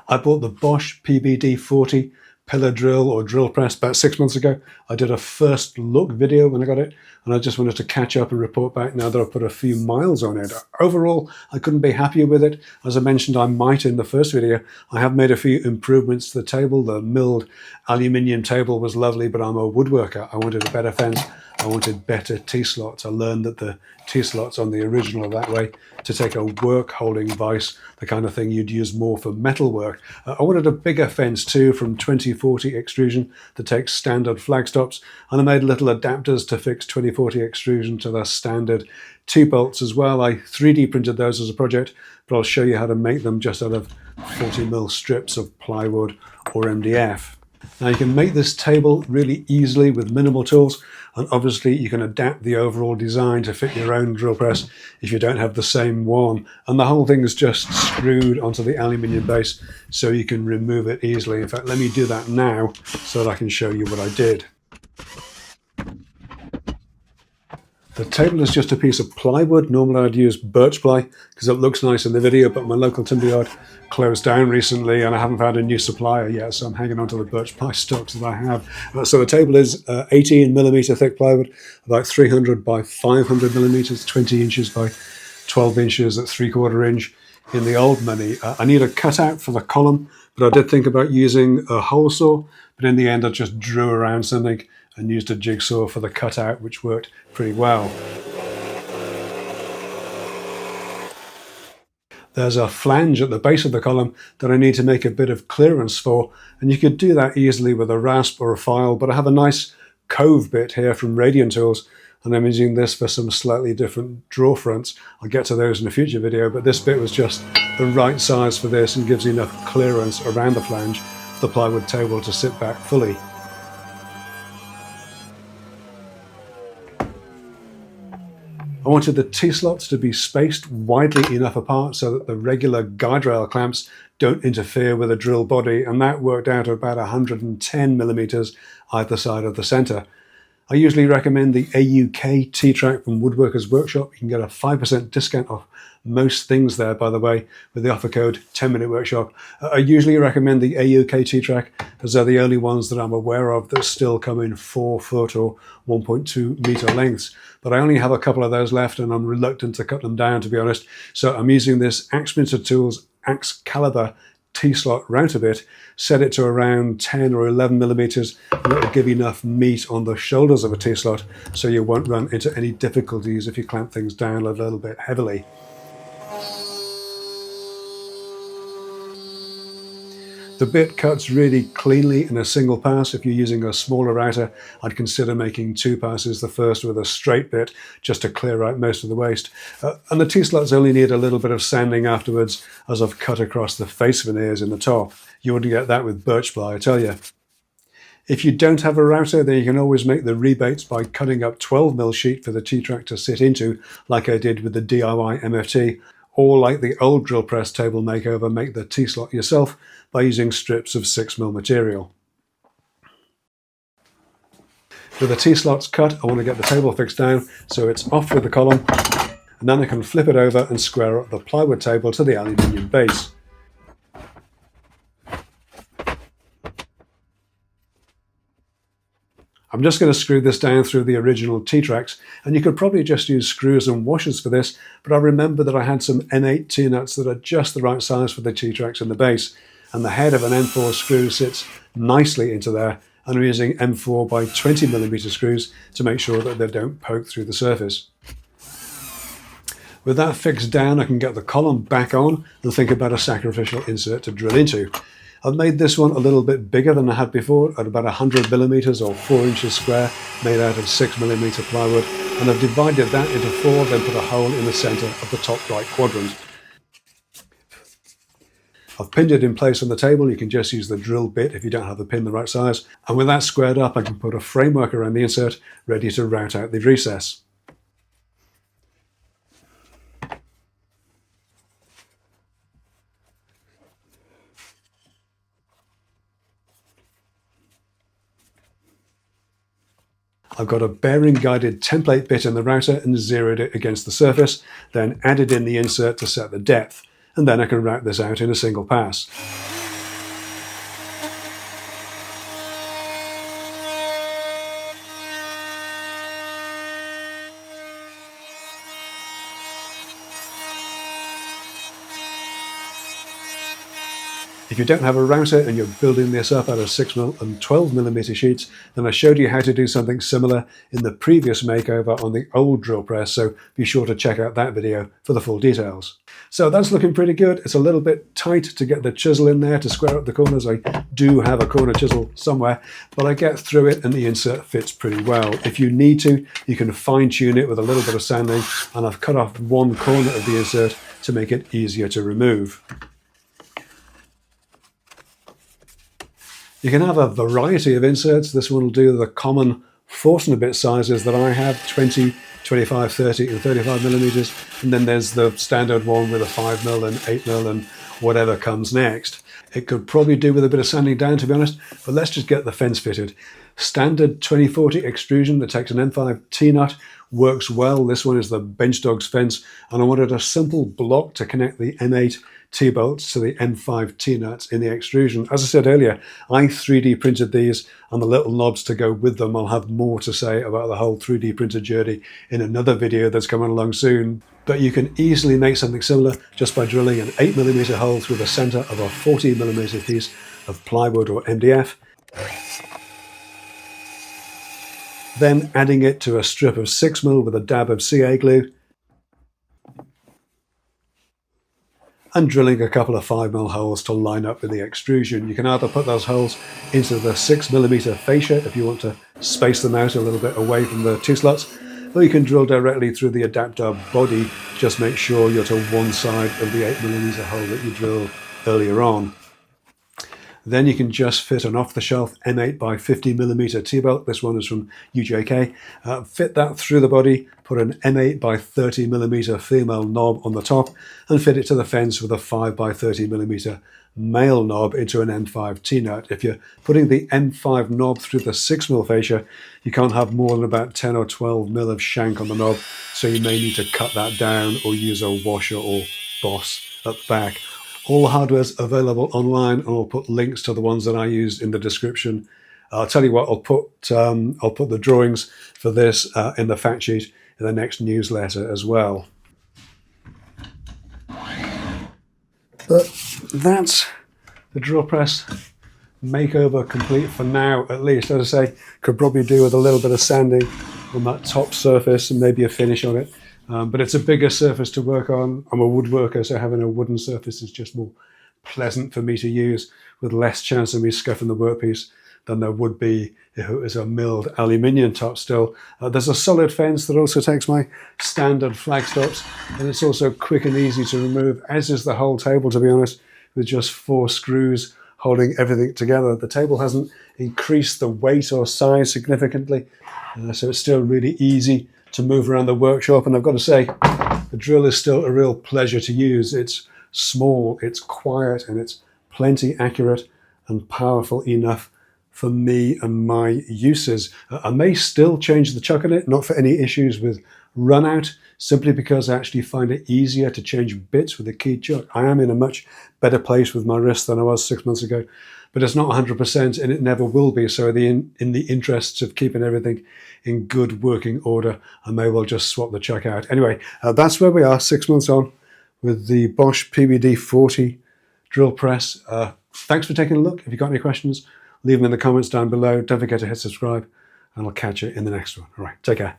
I bought the Bosch PBD40 pillar drill or drill press about 6 months ago. I did a first look video when I got it, and I just wanted to catch up and report back now that I've put a few miles on it. Overall, I couldn't be happier with it. As I mentioned, I might in the first video. I have made a few improvements to the table. The milled aluminium table was lovely, but I'm a woodworker. I wanted a better fence. I wanted better T-slots. I learned that the T-slots on the original are that way to take a work holding vise, the kind of thing you'd use more for metal work. I wanted a bigger fence too from 2040 extrusion that takes standard flag stops, and I made little adapters to fix 2040 extrusion to the standard T-bolts as well. I 3D printed those as a project, but I'll show you how to make them just out of 40mm strips of plywood or MDF. Now you can make this table really easily with minimal tools, and obviously you can adapt the overall design to fit your own drill press if you don't have the same one. And the whole thing is just screwed onto the aluminium base so you can remove it easily. In fact, let me do that now so that I can show you what I did. The table is just a piece of plywood. Normally I'd use birch ply because it looks nice in the video, but my local timber yard closed down recently and I haven't found a new supplier yet, so I'm hanging on to the birch ply stocks that I have. So the table is 18mm thick plywood, about 300 by 500mm, 20 inches by 12 inches at 3/4 inch in the old money. I need a cutout for the column, but I did think about using a hole saw, but in the end I just drew around something and used a jigsaw for the cutout, which worked pretty well. There's a flange at the base of the column that I need to make a bit of clearance for, and you could do that easily with a rasp or a file, but I have a nice cove bit here from Radiant Tools, and I'm using this for some slightly different draw fronts. I'll get to those in a future video, but this bit was just the right size for this and gives enough clearance around the flange for the plywood table to sit back fully. I wanted the T-slots to be spaced widely enough apart so that the regular guide rail clamps don't interfere with the drill body, and that worked out at about 110mm either side of the center. I usually recommend the AUK T-track from Woodworkers Workshop. You can get a 5% discount off most things there, by the way, with the offer code 10-Minute Workshop. I usually recommend the AUK T-track as they're the only ones that I'm aware of that still come in 4 foot or 1.2 meter lengths. But I only have a couple of those left and I'm reluctant to cut them down, to be honest. So I'm using this Axminster Tools Axe Caliber T-slot router bit, set it to around 10 or 11mm, and it will give enough meat on the shoulders of a T-slot so you won't run into any difficulties if you clamp things down a little bit heavily. The bit cuts really cleanly in a single pass. If you're using a smaller router, I'd consider making 2 passes, the first with a straight bit, just to clear out most of the waste. And the T-slots only need a little bit of sanding afterwards, as I've cut across the face veneers in the top. You wouldn't get that with birch ply, I tell you. If you don't have a router, then you can always make the rebates by cutting up 12mm sheet for the T-track to sit into, like I did with the DIY MFT. Or like the old drill press table makeover, make the T-slot yourself by using strips of 6mm material. With the T-slots cut, I want to get the table fixed down so it's off with the column, and then I can flip it over and square up the plywood table to the aluminium base. I'm just going to screw this down through the original T-tracks, and you could probably just use screws and washers for this, but I remember that I had some N8 T-nuts that are just the right size for the T-tracks in the base, and the head of an M4 screw sits nicely into there, and I'm using M4 by 20mm screws to make sure that they don't poke through the surface. With that fixed down, I can get the column back on and think about a sacrificial insert to drill into. I've made this one a little bit bigger than I had before, at about 100mm or 4 inches square, made out of 6mm plywood, and I've divided that into 4, then put a hole in the center of the top right quadrant. I've pinned it in place on the table. You can just use the drill bit if you don't have the pin the right size. And with that squared up, I can put a framework around the insert, ready to route out the recess. I've got a bearing guided template bit in the router and zeroed it against the surface, then added in the insert to set the depth, and then I can route this out in a single pass. If you don't have a router and you're building this up out of 6mm and 12mm sheets, then I showed you how to do something similar in the previous makeover on the old drill press, so be sure to check out that video for the full details. So that's looking pretty good. It's a little bit tight to get the chisel in there to square up the corners. I do have a corner chisel somewhere, but I get through it and the insert fits pretty well. If you need to, you can fine tune it with a little bit of sanding, and I've cut off one corner of the insert to make it easier to remove. You can have a variety of inserts. This one will do the common 4-bit sizes that I have, 20, 25, 30 and 35mm, and then there's the standard one with a 5mm and 8mm and whatever comes next. It could probably do with a bit of sanding down, to be honest, but let's just get the fence fitted. Standard 2040 extrusion that takes an M5 T-nut works well. This one is the Bench Dogs fence, and I wanted a simple block to connect the M8 T-bolts to the M5 T-nuts in the extrusion. As I said earlier, I 3D printed these and the little knobs to go with them. I'll have more to say about the whole 3D printer journey in another video that's coming along soon. But you can easily make something similar just by drilling an 8mm hole through the center of a 14mm piece of plywood or MDF. Then adding it to a strip of 6mm with a dab of CA glue, and drilling a couple of 5mm holes to line up with the extrusion. You can either put those holes into the 6mm fascia if you want to space them out a little bit away from the T-slots, or you can drill directly through the adapter body. Just make sure you're to one side of the 8mm hole that you drilled earlier on. Then you can just fit an off-the-shelf M8 by 50mm T-bolt. This one is from UJK. Fit that through the body, put an M8 by 30mm female knob on the top, and fit it to the fence with a 5 by 30mm male knob into an M5 T-nut. If you're putting the M5 knob through the 6mm fascia, you can't have more than about 10 or 12mm of shank on the knob, so you may need to cut that down or use a washer or boss at the back. All the hardware's available online, and I'll put links to the ones that I used in the description. I'll tell you what, I'll put the drawings for this in the fact sheet in the next newsletter as well. But that's the drill press makeover complete for now, at least. As I say, could probably do with a little bit of sanding on that top surface and maybe a finish on it. But it's a bigger surface to work on. I'm a woodworker, so having a wooden surface is just more pleasant for me to use, with less chance of me scuffing the workpiece than there would be if it was a milled aluminium top still. There's a solid fence that also takes my standard flag stops, and it's also quick and easy to remove, as is the whole table, to be honest, with just 4 screws holding everything together. The table hasn't increased the weight or size significantly, so it's still really easy to move around the workshop. And I've got to say, the drill is still a real pleasure to use. It's small, it's quiet, and it's plenty accurate and powerful enough for me and my uses. I may still change the chuck on it, not for any issues with run out, simply because I actually find it easier to change bits with a keyed chuck. I am in a much better place with my wrist than I was 6 months ago, but it's not 100% and it never will be. So in the interests of keeping everything in good working order, I may well just swap the chuck out. Anyway, that's where we are 6 months on with the Bosch PBD40 drill press. Thanks for taking a look. If you've got any questions, leave them in the comments down below. Don't forget to hit subscribe, and I'll catch you in the next one. All right, take care.